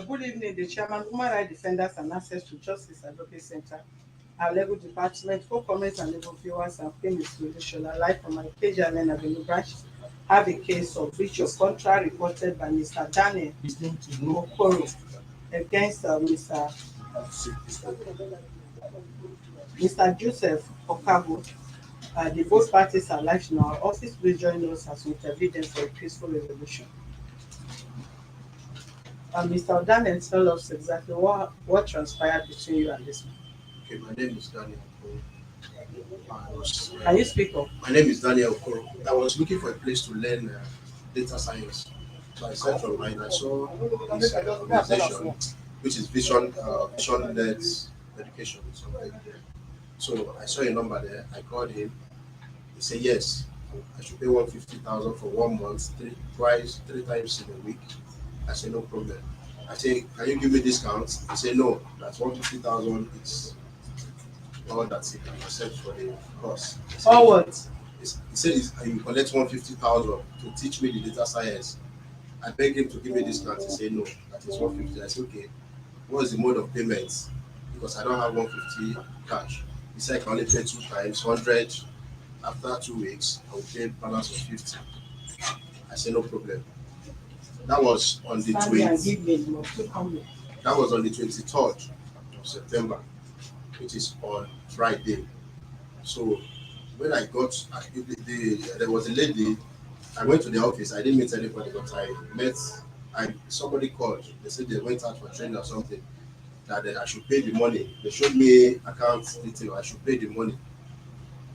Good evening, the Chairman, Human Rights Defenders and Access to Justice Advocate Center, our legal department, for comments and legal viewers and famous solution live from my KJLN Avenue branch. Have a case of breach of contract reported by Mr. Daniel Okoro against Mr. Joseph Okabo. The both parties are live in our office. Please join us as we intervene for a peaceful resolution. Mr. Daniel, tell us exactly what transpired between you and this man. Okay, my name is Daniel Okoro. Can you speak up? My name is Daniel Okoro. I was looking for a place to learn data science. So I searched online. I saw this organization, which is vision-led education or something. So I saw a number there. I called him. He said yes, I should pay 150,000 for 1 month, three times in a week. I said no problem. I said, can you give me discounts? He said no, that's 150,000 is all that he can accept for the course. Or what? He said you collect 150,000 to teach me the data science. I begged him to give me discount. He said no, that is 150. I said okay, what is the mode of payments? Because I don't have 150 cash. He said I can only pay 2 times 100. After 2 weeks, I will pay balance of 50. I said no problem. That was on the 23rd of September, which is on Friday. So when I got, there was a lady. I went to the office. I didn't meet anybody, but somebody called. They said they went out for training or something. That I should pay the money. They showed me account detail. I should pay the money.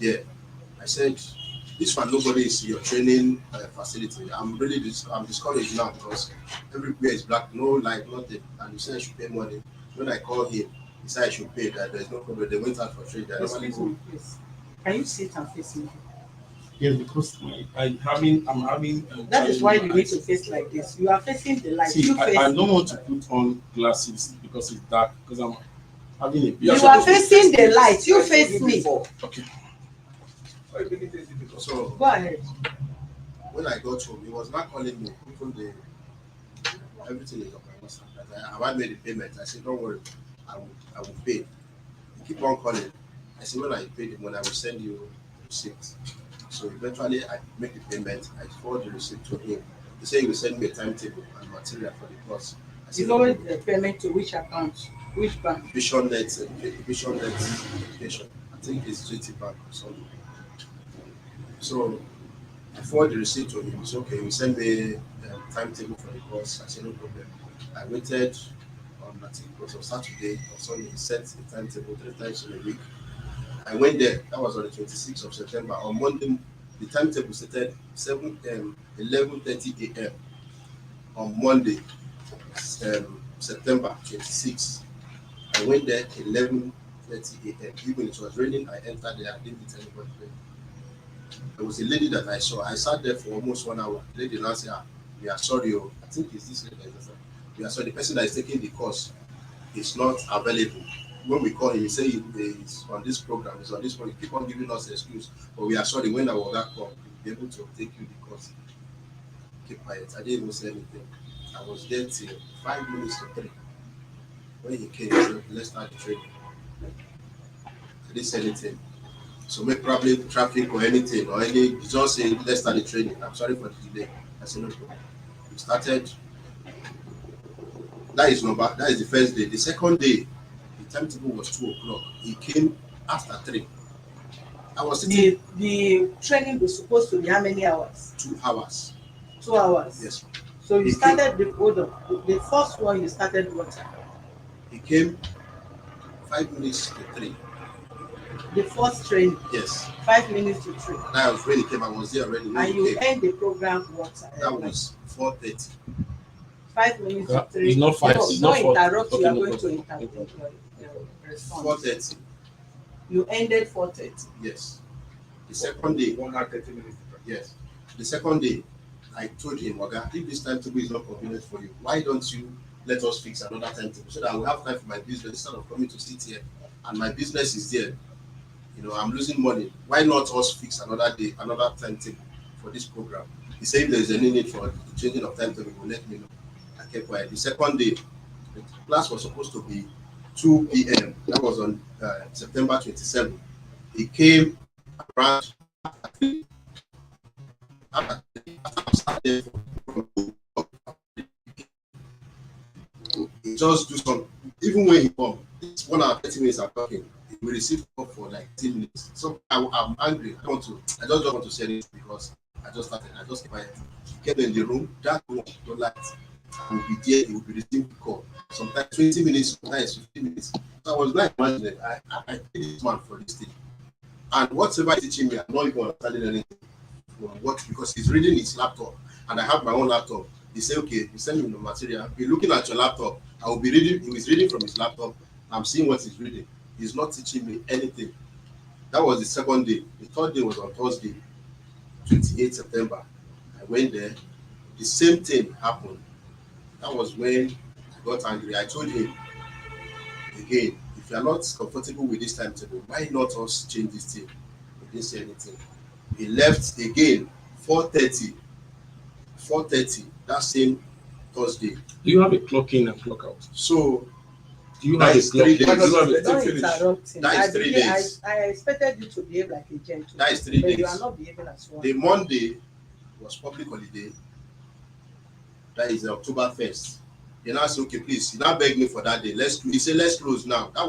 Yeah, I said, this one, nobody is your training facility. I'm discouraged now because everywhere is black, no light, nothing. And you said I should pay money. When I called him, he said I should pay, that there's no problem. They went out for trade. Excuse me, please. Can you sit and face me? Yes, because I'm having. That is why you need to face like this. You are facing the light. See, I don't want to put on glasses because it's dark. Because I'm having a. You are facing the light. You face me. Okay. So go ahead. When I got home, he was not calling me. Even everything is on my WhatsApp. I had made the payment. I said, don't worry, I will pay. He keep on calling. I said, when I pay the money, I will send you the receipt. So eventually, I make the payment. I forward the receipt to him. He said he will send me a timetable and material for the course. You forward the payment to which account? Which bank? Vision-led education. I think it's GT Bank or something. So I forward the receipt to him. He said, okay, you send me a timetable for the course. I said, no problem. I waited on, I think it was on Saturday or Sunday. He sent the timetable 3 times in a week. I went there. That was on the 26th of September. On Monday, the timetable started 11:30 a.m. on Monday, September 26th. I went there 11:30 a.m. Even it was raining, I entered there. I didn't meet anybody there. There was a lady that I saw. I sat there for almost 1 hour. The lady now said, we are sorry. I think it's this lady. We are sorry. The person that is taking the course is not available. When we call him, he says he's on this program. He's on this one. He keep on giving us excuse. But we are sorry. When I was that call, we'll be able to take you the course. Keep quiet. I didn't even say anything. I was there till 5 minutes to 3. When he came, he said, let's start the training. I didn't say anything. So maybe probably traffic or anything or any, just say let's start the training. I'm sorry for the delay. I said no problem. We started. That is the first day. The second day, the timetable was 2 o'clock. He came after 3. I was sitting. The training was supposed to be how many hours? 2 hours. 2 hours. Yes. So you started the first one. You started what time? He came 5 minutes to 3. The first training? Yes. 5 minutes to 3. That was when he came. I was there already. And you end the program what time? That was 4:30. 5 minutes to 3. It's not 5. No, it's not interrupt. Okay, You are no going to problem. interrupt your response. 4:30. You ended 4:30. Yes. The second day. 1 hour 30 minutes. Yes. The second day, I told him, Oga, if this timetable is not convenient for you, why don't you let us fix another timetable so that I will have time for my business instead of coming to sit here and my business is there. I'm losing money. Why not us fix another day, another timetable for this program? He said if there is any need for the changing of timetable, he will let me know. I kept quiet. The second day, The class was supposed to be 2 p.m. That was on September 27th. He came around after he just do some. Even when he come, it's 1 hour 30 minutes I'm talking. We received call for like 10 minutes. So I'm angry. I just don't want to say it because I just kept quiet. He kept in the room, that room, don't like it. I will be there, he will be receiving the call. Sometimes 20 minutes, sometimes 15 minutes. So I was like, imagine I paid this man for this thing. And whatever he's teaching me, I'm not even understanding anything. What, because he's reading his laptop and I have my own laptop. He said, okay, you send me the material. Be looking at your laptop. I will be reading. He was reading from his laptop. I'm seeing what he's reading. He's not teaching me anything. That was the second day. The third day was on Thursday, 28 September. I went there. The same thing happened. That was when I got angry. I told him again, if you are not comfortable with this timetable, why not us change this thing? He didn't say anything. He left again 4:30. 4:30 that same Thursday. Do you have a clock in and clock out? So do you have a clock? Don't interrupt him. That is 3 days. I expected you to behave like a gentleman. That is 3 but days. You are not behaving as one. The Monday was public holiday. That is October 1st. He now said, okay, please. He now begged me for that day. He said, let's close now. That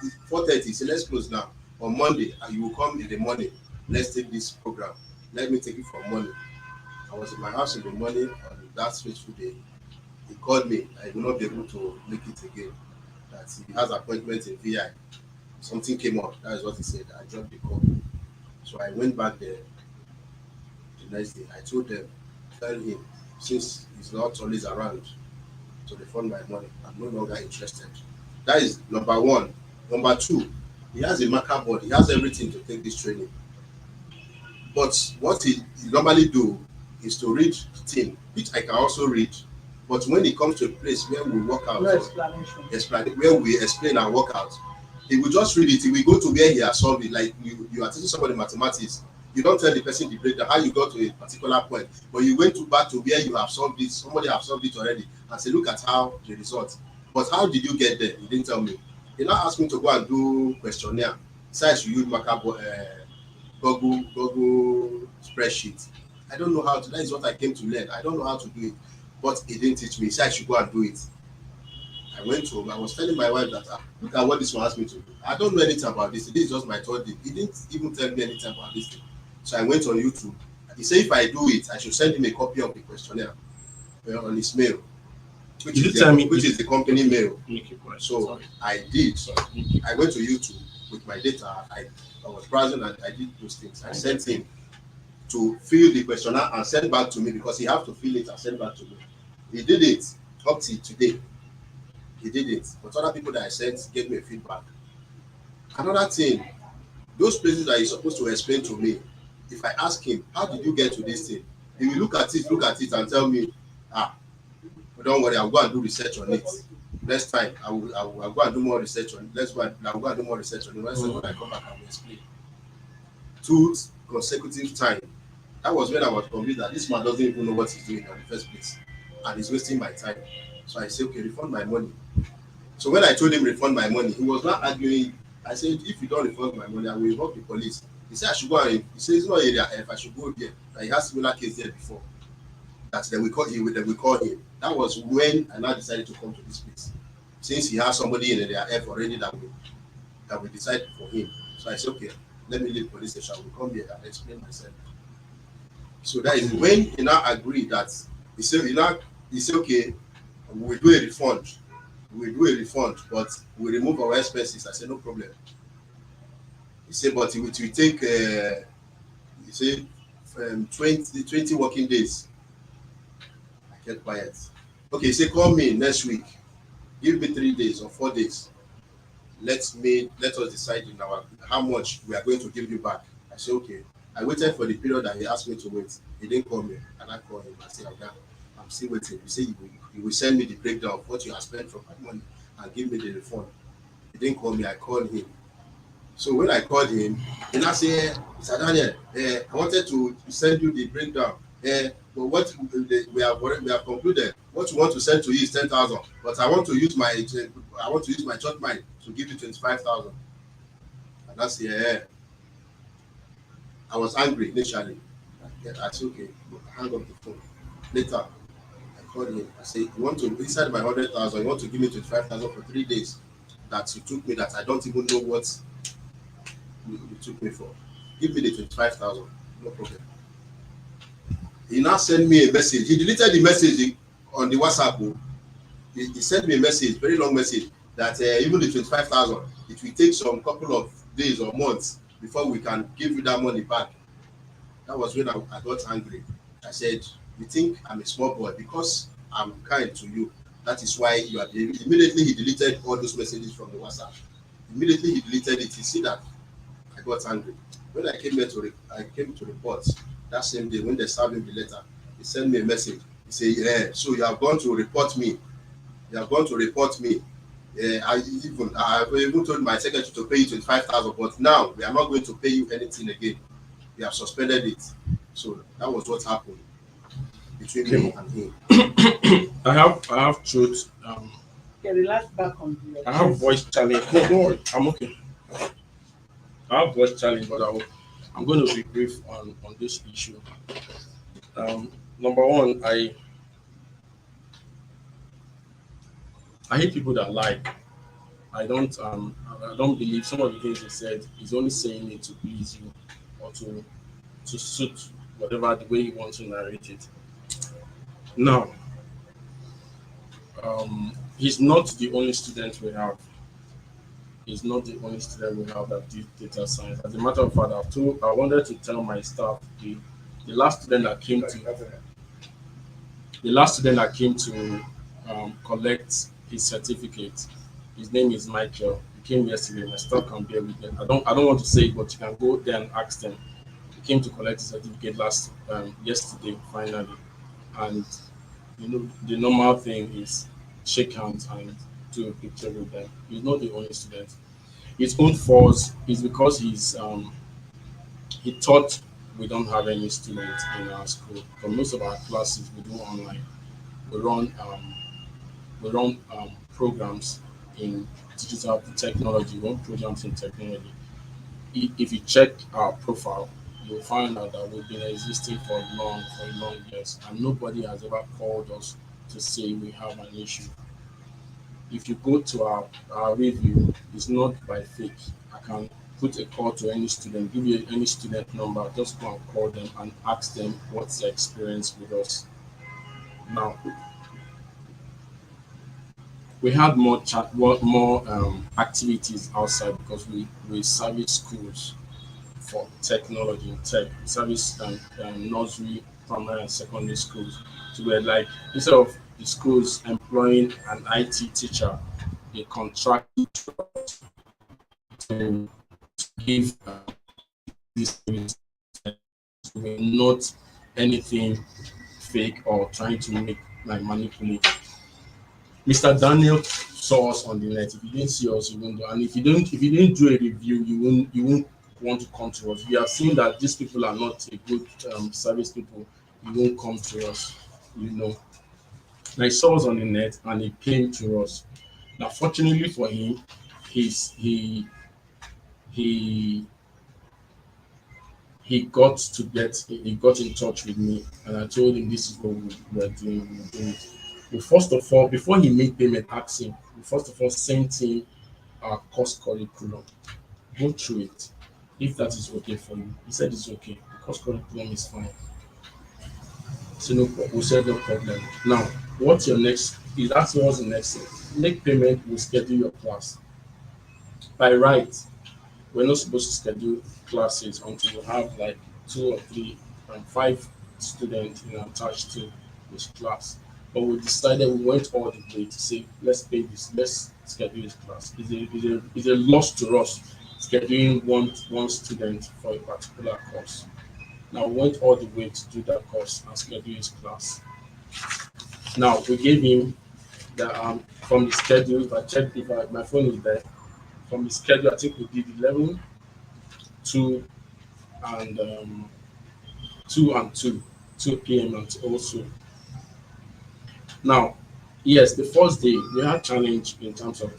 is 4:30. He said, let's close now. On Monday, you will come in the morning. Let's take this program. Let me take it from morning. I was in my house in the morning on that fateful day. He called me. I will not be able to make it again. That he has appointment in VI. Something came up. That is what he said. I dropped the call. So I went back there the next day. I told them, tell him, since he's not always around to refund my money, I'm no longer interested. That is number one. Number two, he has a marker board. He has everything to take this training. But what he normally do is to read the thing, which I can also read. But when it comes to a place where we work out, No explanation. Where we explain our workout, he will just read it. He will go to where he has solved it. Like you are teaching somebody mathematics. You don't tell the person the breakdown, how you got to a particular point, but you went back to where you have solved this. Somebody have solved it already, and say, look at how the result. But how did you get there? He didn't tell me. He now asked me to go and do questionnaire. Besides, you use Google spreadsheet. I don't know how to. That is what I came to learn. I don't know how to do it, but he didn't teach me. He said I should go and do it. I went home. I was telling my wife that look at what this one asked me to do. I don't know anything about this. This is just my third day. He didn't even tell me anything about this thing. So I went on YouTube. He said if I do it, I should send him a copy of the questionnaire on his mail, which is the company mail. So sorry. I did. I went to YouTube with my data. I was browsing and I did those things. I sent him to fill the questionnaire and send back to me because he have to fill it and send back to me. He did it up till today. He did it. But other people that I sent gave me a feedback. Another thing, those places that he's supposed to explain to me, if I ask him, how did you get to this thing? He will look at it and tell me, don't worry, I'll go and do research on it. Next time, I will go and do more research on it. I'll go and do more research on it. When I come back, I will explain. 2 consecutive times. That was when I was convinced that this man doesn't even know what he's doing in the first place. And he's wasting my time. So I said, okay, refund my money. So when I told him refund my money, he was not arguing. I said, if you don't refund my money, I will involve the police. He said I should go and he said it's not area F, I should go there. He has similar case there before. That then we call him. That was when I now decided to come to this place. Since he has somebody in area F already that we decide for him. So I said, okay, let me leave the police station. I will come here and explain myself. So that is when he now agreed that he said, okay, we'll do a refund. But we remove our expenses. I said, no problem. He said, but it will take 20 working days. I kept quiet. Okay, he said, call me next week. Give me 3 days or 4 days. Let us decide how much we are going to give you back. I said, okay. I waited for the period that he asked me to wait. He didn't call me, and I called him. I said, I'm still waiting. He said he will send me the breakdown of what you have spent from my money and give me the refund. He didn't call me. I called him. So when I called him, he now said, Mr. Daniel, I wanted to send you the breakdown. But what we have concluded, what you want to send to you is 10,000, but I want to use my church mind to give you 25,000. And that's I was angry initially. I said, okay, hang up the phone. Later, I called him. I said, you want to inside my 100,000, you want to give me 25,000 for 3 days that you took me, that I don't even know what you took me for. Give me the 25,000, no problem. He now sent me a message. He deleted the message on the WhatsApp. He sent me a message, very long message, that even the 25,000, it will take some couple of days or months before we can give you that money back. That was when I got angry. I said, you think I'm a small boy because I'm kind to you. That is why you are. Immediately he deleted all those messages from the WhatsApp. Immediately he deleted it. You see that I got angry. When I came to report that same day when they served him the letter. He sent me a message. He said, yeah, so you have gone to report me. You have gone to report me. I even told my secretary to pay you 25,000, but now we are not going to pay you anything again. We have suspended it. So that was what happened between me and him. I have truth. Relax back on the. I have voice challenge. No, don't worry. I'm okay. I have voice challenge, but I'm going to be brief on this issue. Number one, I hate people that lie. I don't believe some of the things he said. He's only saying it to please you or to suit whatever the way he wants to narrate it. Now, he's not the only student we have. He's not the only student we have that did data science. As a matter of fact, I wanted to tell my staff the last student that came to collect his certificate. His name is Michael. He came yesterday. My staff can bear with them. I don't want to say it, but you can go there and ask them. He came to collect his certificate yesterday finally, and the normal thing is shake hands and do a picture with them. He's not the only student. His own fault is because he thought we don't have any students in our school. For most of our classes, we do online. We run programs in digital technology. We run programs in technology. If you check our profile, you'll find out that we've been existing for long years, and nobody has ever called us to say we have an issue. If you go to our review, it's not by fake. I can put a call to any student, give you any student number, just go and call them and ask them what's their experience with us. Now, we had more activities outside because we service schools for technology and tech. We service nursery, primary, and secondary schools. So we're like, instead of the schools employing an IT teacher, they contract to give this service. We're not anything fake or trying to manipulate. Mr. Daniel saw us on the net. If you didn't see us, you won't do. And if you didn't do a review, you won't want to come to us. We have seen that these people are not a good service people. You won't come to us. Now he saw us on the net and he came to us. Now, fortunately for him, he got in touch with me, and I told him this is what we are doing. We first of all, before he made payment, asked him. We first of all sent him our course curriculum. Go through it. If that is okay for you, he said it's okay. The course curriculum is fine. So we said no problem. Now, what's your next? He asked me what's the next thing. Make payment. We'll schedule your class. By right, we're not supposed to schedule classes until you have like 2 or 3 and 5 students attached to this class. But we decided, we went all the way to say, let's pay this, let's schedule this class. It's a loss to us scheduling one student for a particular course. Now we went all the way to do that course and schedule his class. Now we gave him the from the schedule. If I checked, my phone is there. From the schedule, I think we did 11, 2, and 2 and 2. 2 p.m. and also. Now, yes, the first day we had challenge in terms of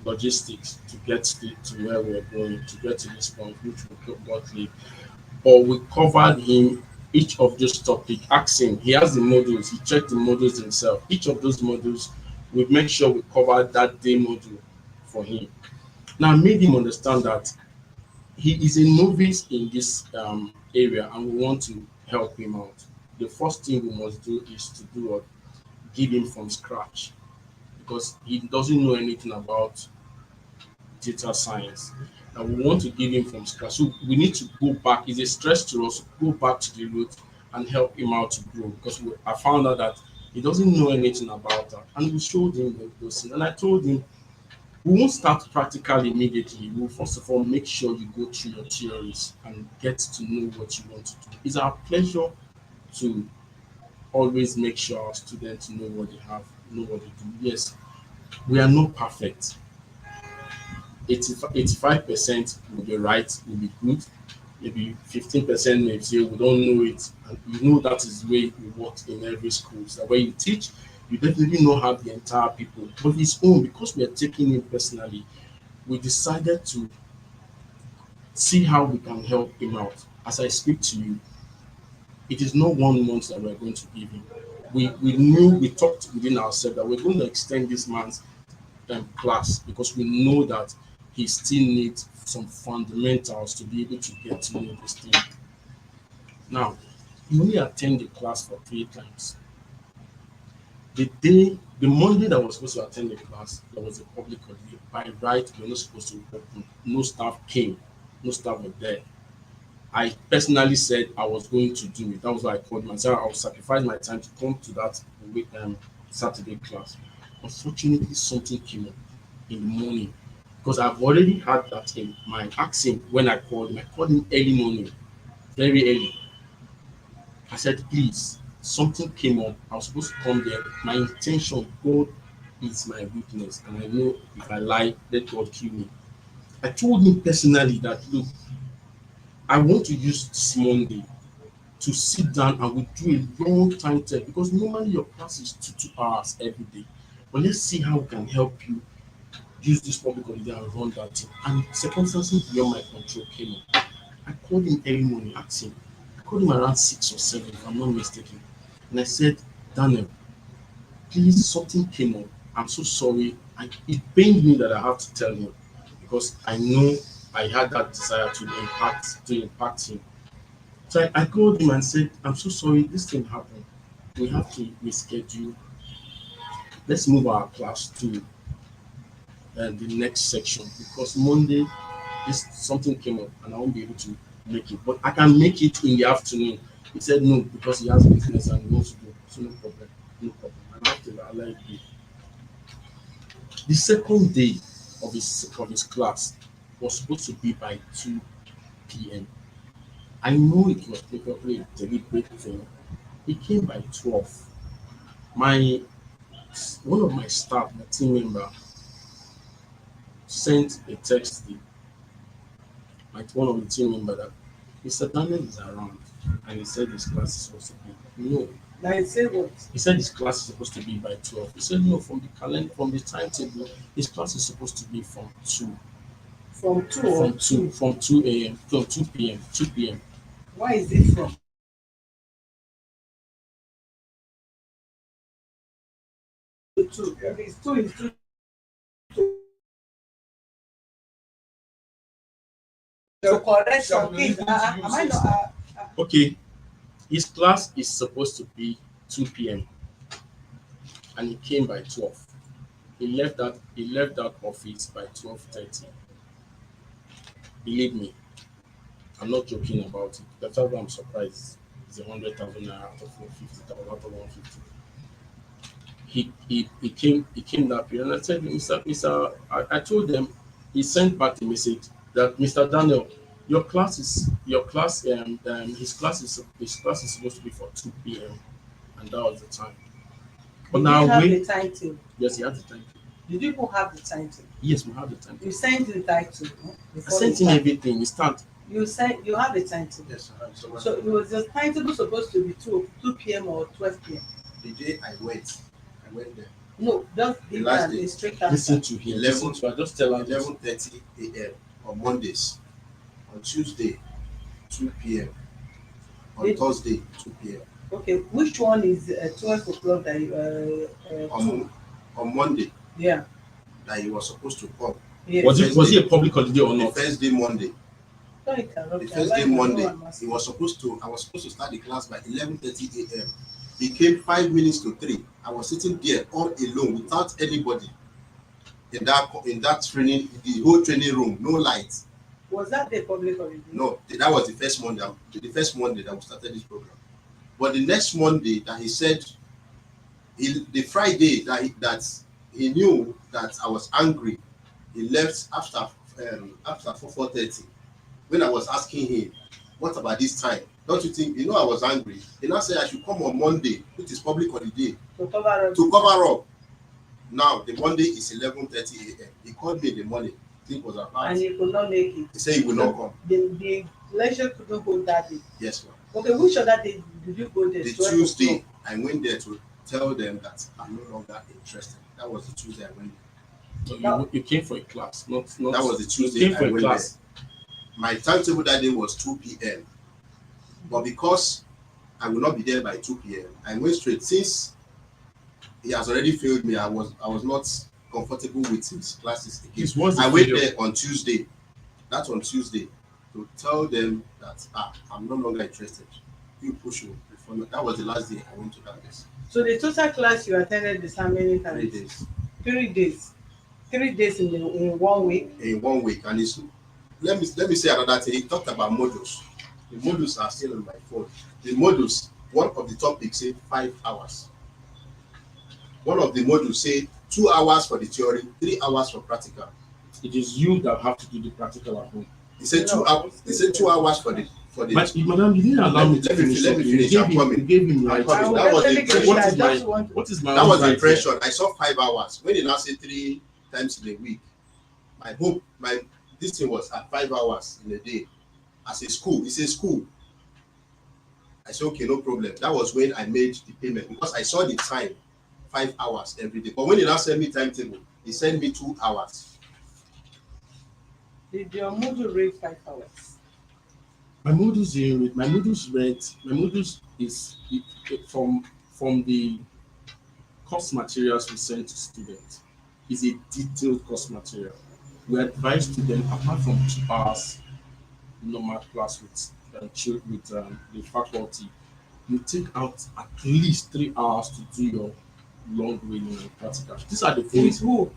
logistics to get to where we are going, to get to this point, which we got late. But we covered him each of those topic, asking. He has the modules, he checked the modules himself. Each of those modules, we make sure we cover that day module for him. Now, I made him understand that he is a novice in this area and we want to help him out. The first thing we must do is to do what? Give him from scratch because he doesn't know anything about data science. And we want to give him from scratch. So we need to go back. It's a stress to us, go back to the root and help him out to grow because I found out that he doesn't know anything about that. And we showed him those things. And I told him, we won't start practical immediately. We'll first of all make sure you go through your theories and get to know what you want to do. It's our pleasure to always make sure our students know what they have, know what they do. Yes, we are not perfect. 85% will be right, will be good. Maybe 15% may say we don't know it. And you know that is the way it works in every school. So when you teach, you definitely not have the entire people. But his own, because we are taking it personally, we decided to see how we can help him out. As I speak to you, it is not 1 month that we're going to give him. We knew, we talked within ourselves that we're going to extend this man's class because we know that he still needs some fundamentals to be able to get to know this thing. Now, he only attend the class for 3 times. The Monday that was supposed to attend the class, there was a public holiday. By right, we were not supposed to open. No staff came, no staff were there. I personally said I was going to do it. That was why I called myself. I will sacrifice my time to come to that Saturday class. Unfortunately, something came up in the morning because I've already had that in my accent when I called him. I called him early morning, very early. I said, please, something came up. I was supposed to come there. My intention, God is my witness, and I know if I lie, let God kill me. I told him personally that, look, I want to use this Monday to sit down and we do a long time test because normally your class is 2 hours every day. But let's see how we can help you use this public holiday and run that thing. And circumstances beyond my control came up. I called him early morning, asked him. I called him around 6 or 7, if I'm not mistaken. And I said, Daniel, please, something came up. I'm so sorry. It pained me that I have to tell him because I know I had that desire to impact him. So I called him and said, I'm so sorry, this thing happened. We have to reschedule. Let's move our class to the next section because Monday this something came up and I won't be able to make it. But I can make it in the afternoon. He said no because he has business and he wants to do. So no problem. No problem. I have to allow it be. The second day of his class was supposed to be by 2 p.m. I know it was probably a deliberate thing. It came by 12. My One of my staff, my team member, sent a text to one of the team member that Mr. Daniel is around and he said his class is supposed to be. No. Now he said what? He said his class is supposed to be by 12. He said no, from the calendar, from the timetable, his class is supposed to be from 2. From 2 or From 2 a.m. from 2 p.m. 2 p.m. Why is it from? Two. If it's 2 is 2. To correct some things. Am I not? Okay, his class is supposed to be 2 p.m. and he came by 12. He left that office by 12:30. Believe me, I'm not joking about it. That's why I'm surprised. It's 100,000 naira out of 150,000 out of 150. He came that period and I said, Mr. I told them, he sent back the message that Mr. Daniel, his class is supposed to be for 2 p.m. and that was the time. But now have the timetable. Yes, he had the timetable. Did you even have the timetable? Yes, we have the timetable. You sent the title. I sent him everything. He start You said you have a timetable. Yes, I have someone. So it was the timetable supposed to be 2 p.m. or 12 p.m. The day I went there. No, just The give last an day. a straight Listen answer. to him. 11 Listen to her. Just tell her this. 11:30 a.m. on Mondays, on Tuesday 2 p.m. on Did- Thursday 2 p.m. Okay, which one is 12 o'clock that you, 2? On Monday Yeah. that he was supposed to come. Yes. Was it a public holiday or The not? first day Monday. Don't interrupt The me. first Why day you know Monday, I'm asking? I was supposed to start the class by 11:30 a.m. He came 5 minutes to 3. I was sitting there all alone without anybody in that training, the whole training room, no light. Was that the public holiday? No, that was the first Monday. The first Monday that we started this program. But the next Monday that he said, the Friday that he knew that I was angry, he left after 4:30. When I was asking him, what about this time? Don't you think, I was angry? He now said I should come on Monday, which is public holiday, To cover up. to cover up. Now, the Monday is 11:30 a.m. He called me in the morning. I think it was about. And you could not make it. He said he will not come. The lecture couldn't hold that day. Yes, ma'am. Okay, which other day did you go there? The 12 Tuesday, o'clock? I went there to tell them that I'm no longer interested. That was the Tuesday I went there. So you came for a class, not. That was the Tuesday You came for I a went class. there. My timetable that day was 2 p.m. But because I will not be there by 2 p.m., I went straight. Since he has already failed me, I was not comfortable with his classes again. This was the I went failure. there on Tuesday. That's on Tuesday to tell them that I'm no longer interested. You push me. That was the last day I went to that place. So the total class you attended is how many times? 3 days. 3 days. 3 days in 1 week. In 1 week, and it's, let me say another thing. He talked about modules. The modules are still on my phone. The modules, one of the topics say 5 hours. One of the modules say 2 hours for the theory, 3 hours for practical. It is you that have to do the practical at home. He said 2 hours. He said 2 hours for the. But madam, you didn't allow me to finish. Let me finish. I'm coming. You gave him right. I'm coming. I That was will the definitely impression. get it. I What is just want- What is my That was the right impression. here? I saw 5 hours. When he now said 3 times in a week, this thing was at 5 hours in a day. As a school, it's a school. I said, okay, no problem. That was when I made the payment because I saw the time, 5 hours every day. But when he now sent me timetable, he sent me 2 hours. Did your module rate 5 hours? My modules is from the course materials we send to students is a detailed course material. We advise students apart from 2 hours normal class with the faculty, you take out at least 3 hours to do your long reading and practical. These are the With things. who?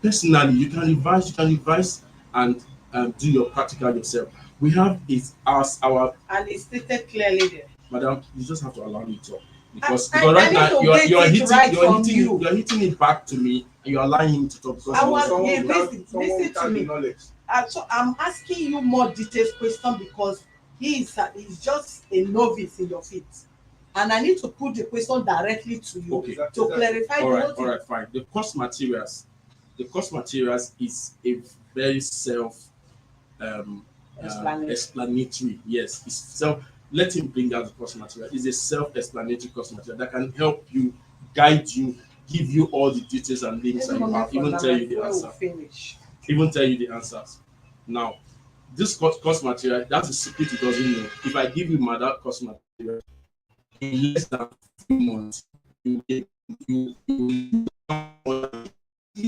Personally, you can revise and do your practical yourself. We have is our And it's stated clearly there. madam. You just have to allow me to talk because I right need now to you're get it right from you. you're hitting it back to me and you're allowing him to talk because I was Someone yeah, without- listen someone to without me. knowledge. So I'm asking you more detailed question because he's just a novice in your field, and I need to put the question directly to you Okay. to clarify all the right, whole thing. all right, fine. The course materials is a very explanatory. Yes, it's self. Let him bring out the course material. It's a self-explanatory course material that can help you, guide you, give you all the details and links, and you have, even tell you the answer. Finish. Even tell you the answers. Now, this course material, that's a secret he doesn't know. If I give you that course material in less than 3 months, you